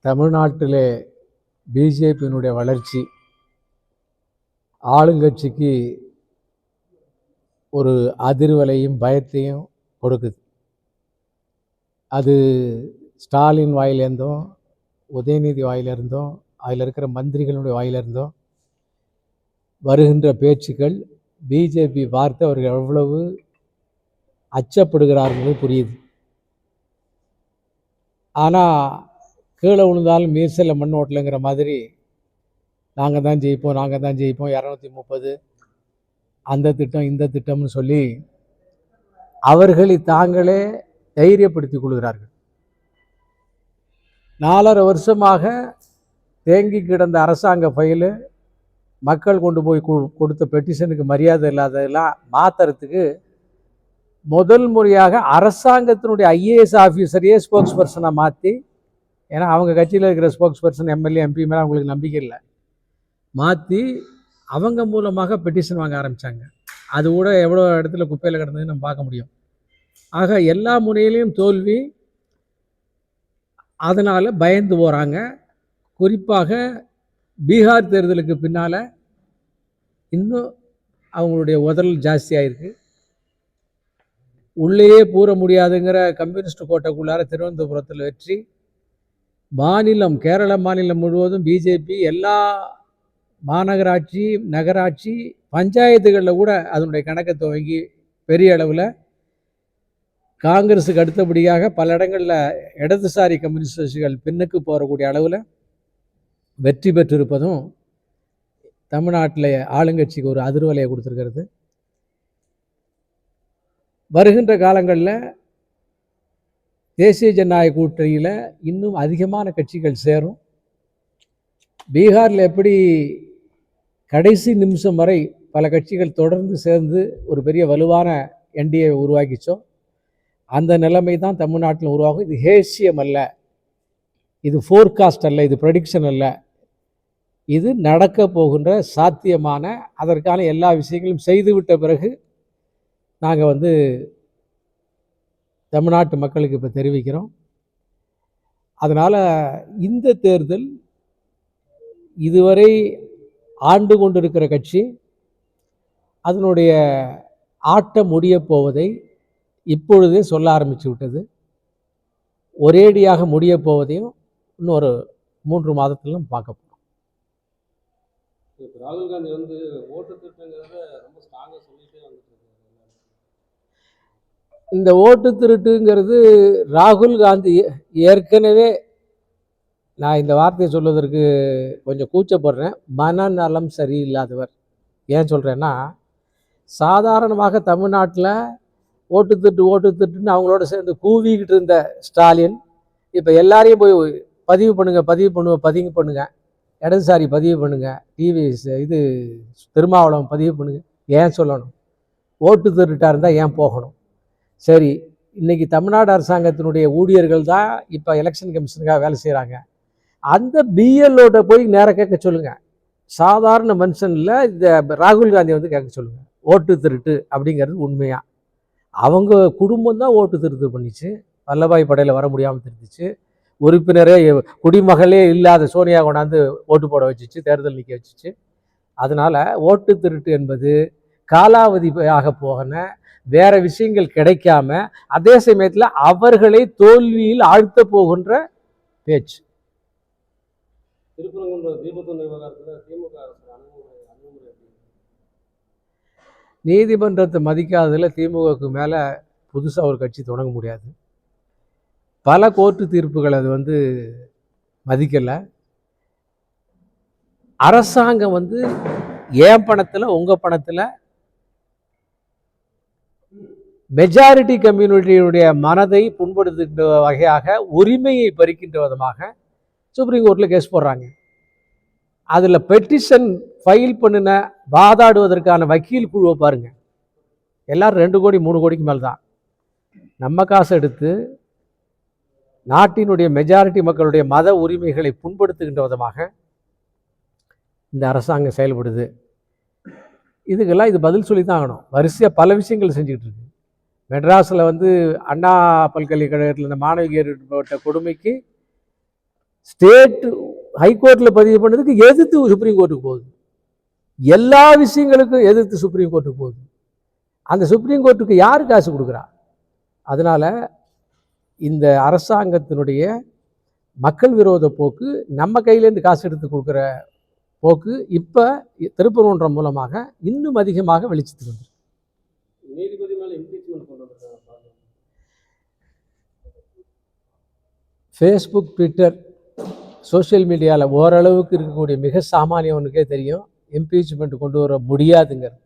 தமிழ்நாட்டிலே பிஜேபியினுடைய வளர்ச்சி ஆளுங்கட்சிக்கு ஒரு அதிர்வலையும் பயத்தையும் கொடுக்குது. அது ஸ்டாலின் வாயிலிருந்தும் உதயநிதி வாயிலிருந்தும் அதில் இருக்கிற மந்திரிகளுடைய வாயிலிருந்தும் வருகின்ற பேச்சுக்கள் பிஜேபி பார்த்து அவர்கள் எவ்வளவு அச்சப்படுகிறார்கள் புரியுது. ஆனால் கீழே விழுந்தாலும் மீசலில் மண் ஓட்டலைங்கிற மாதிரி நாங்கள் தான் ஜெயிப்போம் 230 அந்த திட்டம் இந்த திட்டம்னு சொல்லி அவர்களை தாங்களே தைரியப்படுத்திக் கொள்கிறார்கள். 4.5 வருஷமாக தேங்கி கிடந்த அரசாங்க ஃபைலு மக்கள் கொண்டு போய் கொடுத்த பெட்டிஷனுக்கு மரியாதை இல்லாததெல்லாம் மாற்றுறதுக்கு முதல் முறையாக அரசாங்கத்தினுடைய ஐஏஎஸ் ஆஃபீஸரையே ஸ்போக்ஸ் பர்சனாக மாற்றி, ஏன்னா அவங்க கட்சியில் இருக்கிற ஸ்போக்ஸ் பர்சன் எம்எல்ஏ எம்பி மேலே அவங்களுக்கு நம்பிக்கை இல்லை, மாற்றி அவங்க மூலமாக பெட்டிஷன் வாங்க ஆரம்பித்தாங்க. அது கூட எவ்வளோ இடத்துல குப்பையில் கிடந்ததுன்னு நம்ம பார்க்க முடியும். ஆக எல்லா முனையிலையும் தோல்வி. அதனால் பயந்து போகிறாங்க. குறிப்பாக பீகார் தேர்தலுக்கு பின்னால் இன்னும் அவங்களுடைய உதறல் ஜாஸ்தியாகிருக்கு. உள்ளேயே பூர முடியாதுங்கிற கம்யூனிஸ்ட் கோட்டைக்குள்ளார திருவனந்தபுரத்தில் வெற்றி. மாநிலம் கேரள மாநிலம் முழுவதும் பிஜேபி எல்லா மாநகராட்சி நகராட்சி பஞ்சாயத்துகளில் கூட அதனுடைய கணக்கை துவங்கி பெரிய அளவில் காங்கிரஸுக்கு அடுத்தபடியாக பல இடங்களில் இடதுசாரி கம்யூனிஸ்டுகள் பின்னுக்கு போகக்கூடிய அளவில் வெற்றி பெற்றிருப்பதும் தமிழ்நாட்டில் ஆளுங்கட்சிக்கு ஒரு அதிர்வலையை கொடுத்துருக்கிறது. வருகின்ற காலங்களில் தேசிய ஜனநாயக கூட்டணியில் இன்னும் அதிகமான கட்சிகள் சேரும். பீகாரில் எப்படி கடைசி நிமிஷம் வரை பல கட்சிகள் தொடர்ந்து சேர்ந்து ஒரு பெரிய வலுவான என்டிஏ உருவாக்கிச்சோ, அந்த நிலைமை தான் தமிழ்நாட்டில் உருவாகும். இது ஹேசியம் அல்ல, இது ஃபோர்காஸ்ட் அல்ல, இது ப்ரெடிக்ஷன் அல்ல, இது நடக்க போகின்ற சாத்தியமான அதற்கான எல்லா விஷயங்களும் செய்துவிட்ட பிறகு நாங்கள் தமிழ்நாட்டு மக்களுக்கு இப்போ தெரிவிக்கிறோம். அதனால் இந்த தேர்தல் இதுவரை ஆண்டு கொண்டிருக்கிற கட்சி அதனுடைய ஆட்டம் முடிய போவதை இப்பொழுதே சொல்ல ஆரம்பித்து விட்டது. ஒரேடியாக முடிய போவதையும் இன்னொரு 3 மாதத்திலும் பார்க்க போகிறோம். ராகுல் காந்தி ஓட்டு திருட்டுங்கிறத ரொம்ப ஸ்ட்ராங்காக சொல்லிட்டே வந்துட்டு இருக்காங்க. இந்த ஓட்டு திருட்டுங்கிறது ராகுல் காந்தி ஏற்கனவே, நான் இந்த வார்த்தையை சொல்வதற்கு கொஞ்சம் கூச்சப்படுறேன், மனநலம் சரியில்லாதவர். ஏன் சொல்கிறேன்னா, சாதாரணமாக தமிழ்நாட்டில் ஓட்டு திருட்டுன்னு அவங்களோட சேர்ந்து கூவிக்கிட்டு இருந்த ஸ்டாலின் இப்போ எல்லாரையும் போய் பதிவு பண்ணுங்க, இடதுசாரி பதிவு பண்ணுங்க, டிவிஎஸ் இது திருமாவளவன் பதிவு பண்ணுங்க. ஏன் சொல்லணும்? ஓட்டு திருட்டாக இருந்தால் ஏன் போகணும்? சரி, இன்றைக்கி தமிழ்நாடு அரசாங்கத்தினுடைய ஊழியர்கள் தான் இப்போ எலெக்ஷன் கமிஷனுக்காக வேலை செய்கிறாங்க. அந்த பிஎல்ஓட போய் நேராக கேட்க சொல்லுங்கள். சாதாரண மனுஷனில் இந்த ராகுல் காந்தி கேட்க சொல்லுங்கள். ஓட்டு திருட்டு அப்படிங்கிறது உண்மையாக அவங்க குடும்பம் தான் ஓட்டு திருட்டு பண்ணிச்சு. வல்லபாய் படையில் வர முடியாமல் திருத்துச்சு. உறுப்பினரே குடிமகளே இல்லாத சோனியா கொண்டாந்து ஓட்டு போட வச்சிச்சு, தேர்தல் நிற்க வச்சிச்சு. அதனால் ஓட்டு திருட்டு என்பது காலாவதியாக போகன வேற விஷயங்கள் கிடைக்காம அதே சமயத்தில் அவர்களை தோல்வியில் ஆழ்த்த போகின்ற பேச்சு. திருப்பரங்குன்றம் தீபத்தூண் விவகாரத்தில் திமுக நீதிமன்றத்தை மதிக்காததில் திமுகவுக்கு மேலே புதுசாக ஒரு கட்சி தொடங்க முடியாது. பல கோர்ட்டு தீர்ப்புகள் அது மதிக்கலை. அரசாங்கம் என் பணத்தில் உங்கள் பணத்தில் மெஜாரிட்டி கம்யூனிட்டியுடைய மனதை புண்படுத்துகின்ற வகையாக உரிமையை பறிக்கின்ற விதமாக சுப்ரீம் கோர்ட்டில் கேஸ் போடுறாங்க. அதில் பெட்டிஷன் ஃபைல் பண்ணின வாதாடுவதற்கான வக்கீல் குழுவை பாருங்கள். எல்லோரும் 2 கோடி 3 கோடிக்கு மேல் தான். நம்ம காசு எடுத்து நாட்டினுடைய மெஜாரிட்டி மக்களுடைய மத உரிமைகளை புண்படுத்துகின்ற விதமாக இந்த அரசாங்கம் செயல்படுது. இதுக்கெல்லாம் இது பதில் சொல்லி தான் ஆகணும். வரிசையாக பல விஷயங்கள் செஞ்சுக்கிட்டு இருக்கு. மெட்ராஸில் அண்ணா பல்கலைக்கழகத்தில் இந்த மாணவியர் ஏற்பட்ட கொடுமைக்கு ஸ்டேட் ஹைகோர்ட்டில் பதிவு பண்ணதுக்கு எதிர்த்து சுப்ரீம் கோர்ட்டுக்கு போகுது. எல்லா விஷயங்களுக்கும் எதிர்த்து சுப்ரீம் கோர்ட்டுக்கு போகுது. அந்த சுப்ரீம் கோர்ட்டுக்கு யார் காசு கொடுக்குறா? அதனால இந்த அரசாங்கத்தினுடைய மக்கள் விரோத போக்கு, நம்ம கையிலேருந்து காசு எடுத்து கொடுக்குற போக்கு இப்போ திருப்பரங்குன்றம் மூலமாக இன்னும் அதிகமாக வெளிச்சத்துக்கு வந்து நீதிபதி மேல இம்பீச்மெண்ட் கொண்டு வந்திருக்காங்க. ஃபேஸ்புக், ட்விட்டர், சோஷியல் மீடியாவில் ஓரளவுக்கு இருக்கக்கூடிய மிக சாமானியவனுக்கே தெரியும் இம்பீச்மெண்ட் கொண்டு வர முடியாதுங்கிறது.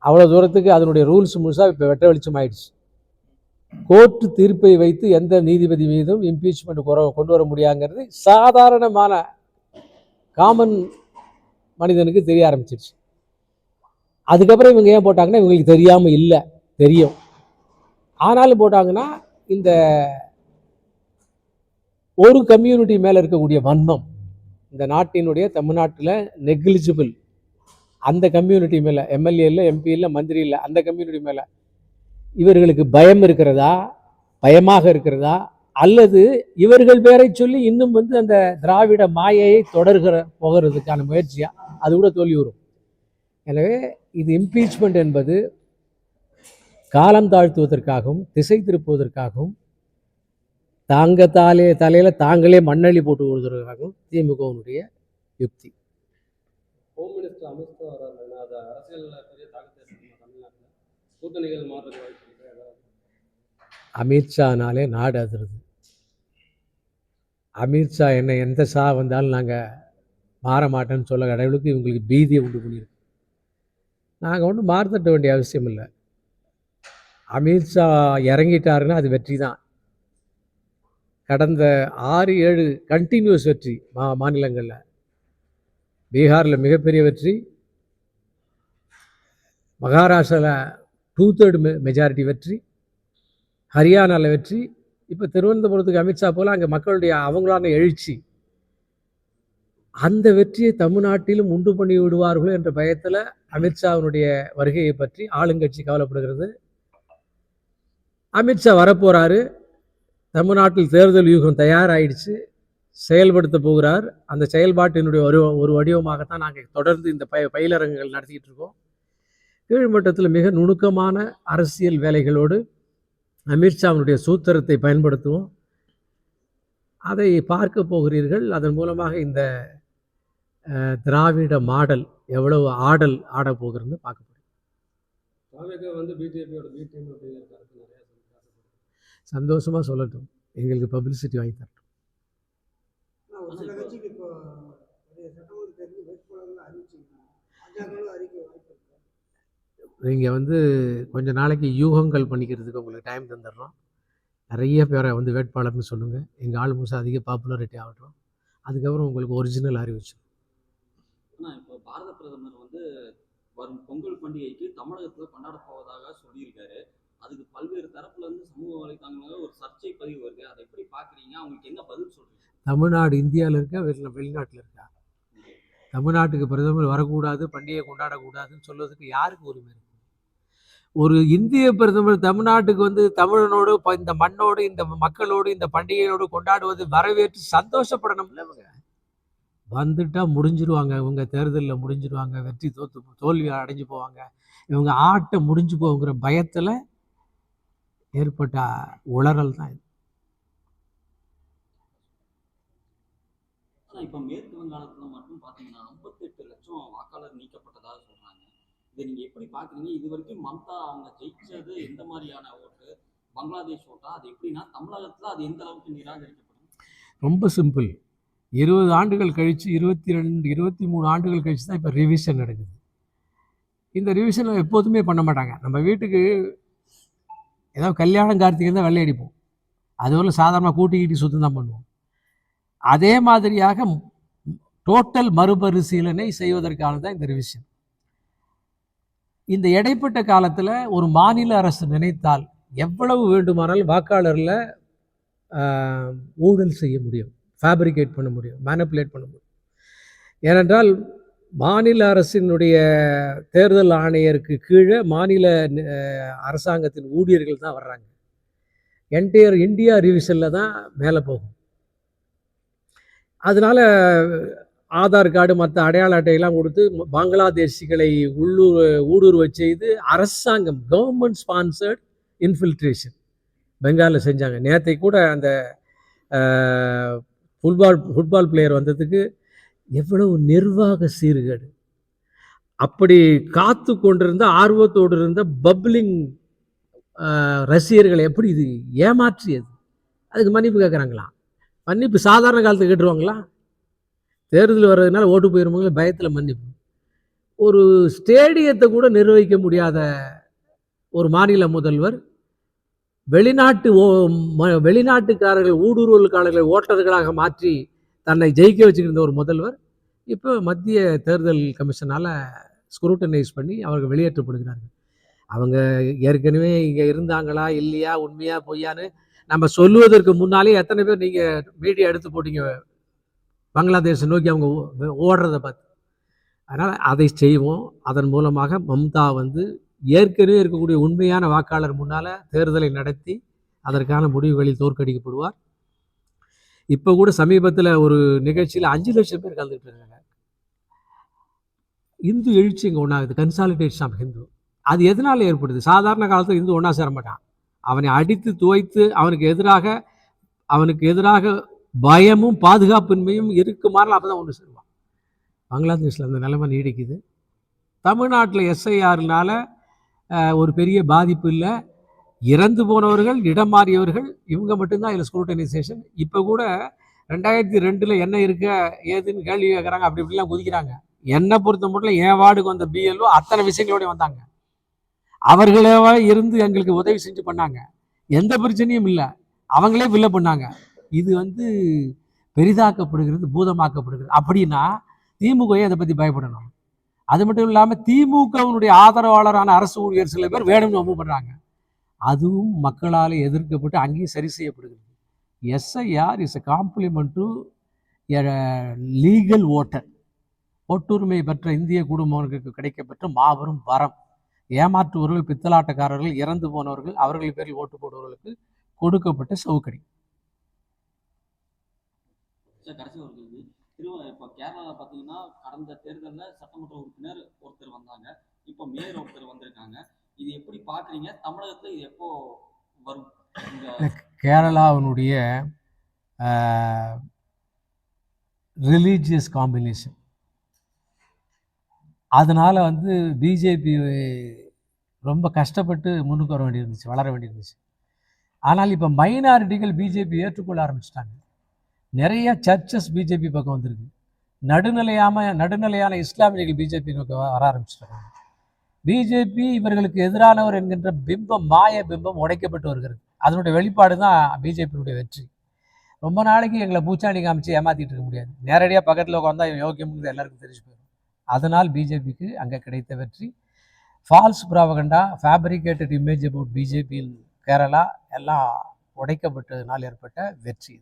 அவ்வளோ தூரத்துக்கு அதனுடைய ரூல்ஸ் முழுசாக இப்போ வெட்ட வெளிச்சம் ஆயிடுச்சு. கோர்ட்டு தீர்ப்பை வைத்து எந்த நீதிபதி மீதும் இம்பீச்மெண்ட் கொண்டு வர முடியாங்கிறது சாதாரணமான காமன் மனிதனுக்கு தெரிய ஆரம்பிச்சிருச்சு. அதுக்கப்புறம் இவங்க ஏன் போட்டாங்கன்னா இவங்களுக்கு தெரியாமல் இல்லை, தெரியும். ஆனாலும் போட்டாங்கன்னா இந்த ஒரு கம்யூனிட்டி மேலே இருக்கக்கூடிய வன்மம், இந்த நாட்டினுடைய தமிழ்நாட்டில் நெக்லிஜிபிள் அந்த கம்யூனிட்டி மேலே, எம்எல்ஏ இல்லை, எம்பி இல்லை, மந்திரி இல்லை, அந்த கம்யூனிட்டி மேலே இவர்களுக்கு பயம் இருக்கிறதா, பயமாக இருக்கிறதா, அல்லது இவர்கள் பேரை சொல்லி இன்னும் அந்த திராவிட மாயையை போகிறதுக்கான முயற்சியா, அது கூட தோல்வி வரும். எனவே இது இம்பீச்மெண்ட் என்பது காலம் தாழ்த்துவதற்காகவும் திசை திருப்புவதற்காகவும் தலையில தாங்களே மண்ணள்ளி போட்டு கொடுவதற்காகவும் திமுகவினுடைய யுக்தி. ஹோம் மினிஸ்டர் அமித்ஷா வராங்க, அது அரசியல் பெரிய தாக்கத்தை தமிழ்நாட்டில் கூட்டணிகள் மாறுறது வாய்ப்பு இருக்கு. அமித்ஷானாலே நாடு அதிருது. அமித்ஷா என்ன எந்த சா வந்தாலும் நாங்கள் மாற மாட்டேன்னு சொல்ல கடவுளுக்கு இவங்களுக்கு பீதியை உண்டு பண்ணியிருக்கு. நாங்கள் ஒன்றும் மாறுதட்ட வேண்டிய அவசியம் இல்லை. அமித்ஷா இறங்கிட்டாருன்னா அது வெற்றி தான். கடந்த 6-7 கண்டினியூஸ் வெற்றி மாநிலங்களில், பீகாரில் மிகப்பெரிய வெற்றி, மகாராஷ்டிராவில் 2/3 மெஜாரிட்டி வெற்றி, ஹரியானாவில் வெற்றி, இப்போ திருவனந்தபுரத்துக்கு அமித்ஷா போல அங்கே மக்களுடைய அவங்களான எழுச்சி, அந்த வெற்றியை தமிழ்நாட்டிலும் உண்டு பண்ணி விடுவார்களோ என்ற பயத்தில் அமித்ஷாவினுடைய வருகையை பற்றி ஆளுங்கட்சி கவலைப்படுகிறது. அமித்ஷா வரப்போகிறாரு, தமிழ்நாட்டில் தேர்தல் வியூகம் தயாராகிடுச்சு, செயல்படுத்த போகிறார். அந்த செயல்பாட்டினுடைய ஒரு வடிவமாகத்தான் நாங்கள் தொடர்ந்து இந்த பயிலரங்குகள் நடத்திக்கிட்டு இருக்கோம். கீழ்மட்டத்தில் மிக நுணுக்கமான அரசியல் வேலைகளோடு அமித்ஷாவினுடைய சூத்திரத்தை பயன்படுத்துவோம். அதை பார்க்க போகிறீர்கள். அதன் மூலமாக இந்த திராவிட மாடல் எவ்வளவு ஆடல் ஆட போகிறதுன்னு பார்க்க போகிறோம். பிஜேபியோட பி டீம் அப்படிங்கிற கருத்து நிறைய சந்தோஷமாக சொல்லட்டும், எங்களுக்கு பப்ளிசிட்டி வாங்கி தரட்டும். நீங்கள் கொஞ்ச நாளைக்கு யூகங்கள் பண்ணிக்கிறதுக்கு உங்களுக்கு டைம் தந்துடுறோம். நிறைய பேரை வேட்பாளர்னு சொல்லுங்கள். எங்கள் ஆள் முழுசாக அதிக பாப்புலாரிட்டி ஆகட்டும். அதுக்கப்புறம் உங்களுக்கு ஒரிஜினல் அறிவிச்சு. ஆனால் இப்போ பாரத பிரதமர் வரும் பொங்கல் பண்டிகைக்கு தமிழகத்தில் கொண்டாட போவதாக சொல்லியிருக்காரு. அதுக்கு பல்வேறு தரப்புல சமூக வலைத்தளங்களில் ஒரு சர்ச்சை பதிவு வருது. அதை எப்படி பார்க்குறீங்க? அவங்களுக்கு என்ன பதில் சொல்றீங்க? தமிழ்நாடு இந்தியாவில் இருக்கா, வெளிநாட்டில் இருக்கா? தமிழ்நாட்டுக்கு பிரதமர் வரக்கூடாது, பண்டிகை கொண்டாடக்கூடாதுன்னு சொல்வதற்கு யாருக்கு உரிமை இருக்கு? ஒரு இந்திய பிரதமர் தமிழ்நாட்டுக்கு தமிழனோடு, இந்த மண்ணோடு, இந்த மக்களோடு, இந்த பண்டிகையோடு கொண்டாடுவது வரவேற்று சந்தோஷப்படணும்ல. இவங்க வந்துட்டா முடிஞ்சிருவாங்க, இவங்க தேர்தலில் முடிஞ்சிருவாங்க, வெற்றி தோல்வி அடைஞ்சு போவாங்க, இவங்க ஆட்டை முடிஞ்சு போங்கிற பயத்தில் ஏற்பட்ட உளறல் தான் இது. இப்போ மேற்கு வங்காளத்தில் மட்டும் பார்த்தீங்கன்னா 58 லட்சம் வாக்காளர் நீக்கப்பட்டதாக சொல்றாங்க. இதை நீங்க எப்படி பார்க்குறீங்க? இது வரைக்கும் மம்தா அவங்க ஜெயிச்சது எந்த மாதிரியான ஓட்டு? பங்களாதேஷ் ஓட்டா? அது எப்படின்னா தமிழகத்தில் அது எந்த அளவுக்கு நிராகரிக்கப்படும்? ரொம்ப சிம்பிள். 20 ஆண்டுகள் கழித்து 22-23 ஆண்டுகள் கழித்து தான் இப்போ ரிவிஷன் நடக்குது. இந்த ரிவிஷனை எப்போதுமே பண்ண மாட்டாங்க. நம்ம வீட்டுக்கு ஏதாவது கல்யாணம் கார்த்திகை தான் வெள்ளை அடிப்போம், அதுவரை சாதாரணமாக கூட்டிக்கிட்டு சுத்தம் தான் பண்ணுவோம். அதே மாதிரியாக டோட்டல் மறுபரிசீலனை செய்வதற்கான தான் இந்த ரிவிஷன். இந்த இடைப்பட்ட காலத்தில் ஒரு மாநில அரசு நினைத்தால் எவ்வளவு வேண்டுமானாலும் வாக்காளரில் ஊழல் செய்ய முடியும், ஃபேப்ரிகேட் பண்ண முடியும், மேனிப்புலேட் பண்ண முடியும். ஏனென்றால் மாநில அரசினுடைய தேர்தல் ஆணையருக்கு கீழே மாநில அரசாங்கத்தின் ஊழியர்கள் தான் வர்றாங்க. என்டையர் இந்தியா ரிவிஷனில் தான் மேலே போகும். அதனால ஆதார் கார்டு மற்ற அடையாள அட்டையெல்லாம் கொடுத்து பங்களாதேஷிகளை ஊடுருவ செய்து அரசாங்கம் கவர்மெண்ட் ஸ்பான்சர்ட் இன்ஃபில்ட்ரேஷன் பெங்காலில் செஞ்சாங்க. நேற்றை கூட அந்த ஃபுட்பால் பிளேயர் வந்ததுக்கு எவ்வளவு நிர்வாக சீர்கேடு. அப்படி காத்து கொண்டிருந்த ஆர்வத்தோடு இருந்த பப்ளிங் ரசிகர்களை எப்படி இது ஏமாற்றியது? அதுக்கு மன்னிப்பு கேட்குறாங்களா? மன்னிப்பு சாதாரண காலத்துக்கு கேட்டுருவாங்களா? தேர்தல் வர்றதுனால ஓட்டு போயிருவாங்க பயத்தில் மன்னிப்பு. ஒரு ஸ்டேடியத்தை கூட நிர்வகிக்க முடியாத ஒரு மாநில முதல்வர் வெளிநாட்டுக்காரர்கள் ஊடுருவல்காரர்களை ஓட்டர்களாக மாற்றி தன்னை ஜெயிக்க வச்சுக்கிற ஒரு முதல்வர் இப்போ மத்திய தேர்தல் கமிஷனால் ஸ்க்ரூட்டனைஸ் பண்ணி அவர்கள் வெளியேற்றப்படுகிறார்கள். அவங்க ஏற்கனவே இங்கே இருந்தாங்களா இல்லையா, உண்மையா பொய்யான்னு நம்ம சொல்லுவதற்கு முன்னாலே எத்தனை பேர் நீங்கள் மீடியா எடுத்து போட்டீங்க பங்களாதேஷை நோக்கி அவங்க ஓடுறதை பார்த்து. அதனால் அதை செய்வோம். அதன் மூலமாக மம்தா ஏற்கனவே இருக்கக்கூடிய உண்மையான வாக்காளர் முன்னால் தேர்தலை நடத்தி அதற்கான முடிவுகளில் தோற்கடிக்கப்படுவார். இப்போ கூட சமீபத்தில் ஒரு நிகழ்ச்சியில் 5 லட்சம் பேர் கலந்துக்கிட்டு இருக்காங்க. இந்து எழுச்சி இங்கே ஒன்றாகுது, கன்சாலிடேஷன் ஆஃப் ஹிந்து. அது எதனால் ஏற்படுது? சாதாரண காலத்தில் இந்து ஒன்றா சேர மாட்டான். அவனை அடித்து துவைத்து அவனுக்கு எதிராக பயமும் பாதுகாப்பின்மையும் இருக்குமாறு அப்போ தான் ஒன்று சேருவான். பங்களாதேஷில் அந்த நிலைமை நீடிக்குது. தமிழ்நாட்டில் எஸ்ஐஆர்னால ஒரு பெரிய பாதிப்பு இல்லை. இறந்து போனவர்கள், இடம் மாறியவர்கள், இவங்க மட்டும்தான் இதில் ஸ்க்ரூட்டனைசேஷன். இப்போ கூட 2002 என்ன இருக்க ஏதுன்னு கேள்வி கேட்குறாங்க. அப்படி இப்படிலாம் குதிக்கிறாங்க. என்னை பொறுத்த மட்டும் என் வார்டுக்கு வந்த பிஎல்ஓ அத்தனை விஷயங்களோடய வந்தாங்க. அவர்களே இருந்து எங்களுக்கு உதவி செஞ்சு பண்ணாங்க. எந்த பிரச்சனையும் இல்லை. அவங்களே ஃபில்ல பண்ணாங்க. இது பெரிதாக்கப்படுகிறது, பூதமாக்கப்படுகிறது. அப்படின்னா திமுகவை அதை பற்றி பயப்படணும். அது மட்டும் இல்லாமல் திமுகவினுடைய ஆதரவாளரான அரசு ஊழியர் சில பேர் வேணும்னு வம்பு பண்ணுறாங்க. அதுவும் மக்களால் எதிர்க்கப்பட்டு அங்கேயும் சரி செய்யப்படுகிறது. SIR is a complement to legal voter. ஓட்டுரிமை பெற்ற இந்திய குடும்பங்களுக்கு கிடைக்கப்பட்ட மாபெரும் வரம். ஏமாற்றுவர்கள், பித்தலாட்டக்காரர்கள், இறந்து போனவர்கள், அவர்கள் பேரில் ஓட்டு போடுவர்களுக்கு கொடுக்கப்பட்ட சவுக்கடி. கடைசி ஒரு கேள்வி. இப்போ கேரளாவில் பார்த்தீங்கன்னா கடந்த தேர்தலில் சட்டமன்ற உறுப்பினர் ஒருத்தர் வந்தாங்க, இப்போ மேயர் ஒருத்தர் வந்திருக்காங்க. இது எப்படி பார்க்குறீங்க? தமிழகத்தில் இது எப்போ வரும்? கேரளாவினுடைய ரிலீஜியஸ் காம்பினேஷன், அதனால் பிஜேபி ரொம்ப கஷ்டப்பட்டு முன்னுக்கு வர வேண்டியிருந்துச்சு, வளர வேண்டியிருந்துச்சு. ஆனால் இப்போ மைனாரிட்டிகள் பிஜேபி ஏற்றுக்கொள்ள ஆரம்பிச்சிட்டாங்க. நிறைய சர்ச்சஸ் பிஜேபி பக்கம் வந்திருக்கு. நடுநிலையான இஸ்லாமியர்கள் பிஜேபி நோக்கி வர ஆரம்பிச்சிட்டாங்க. பிஜேபி இவர்களுக்கு எதிரானவர் என்கின்ற பிம்பம், மாய பிம்பம் உடைக்கப்பட்டு வருகிறது. அதனுடைய வெளிப்பாடு தான் பிஜேபியினுடைய வெற்றி. ரொம்ப நாளைக்கு எங்களை பூச்சாண்டி காமிச்சு ஏமாற்றிட்டு இருக்க முடியாது. நேரடியாக பக்கத்தில் உட்காந்தா யோக்கியம்ங்கிறது எல்லாருக்கும் தெரிஞ்சு போயிடும். அதனால் பிஜேபிக்கு அங்கே கிடைத்த வெற்றி. False propaganda, fabricated image about BJP in Kerala எல்லாம் உடைக்கப்பட்டதுனால் ஏற்பட்ட வெற்றி.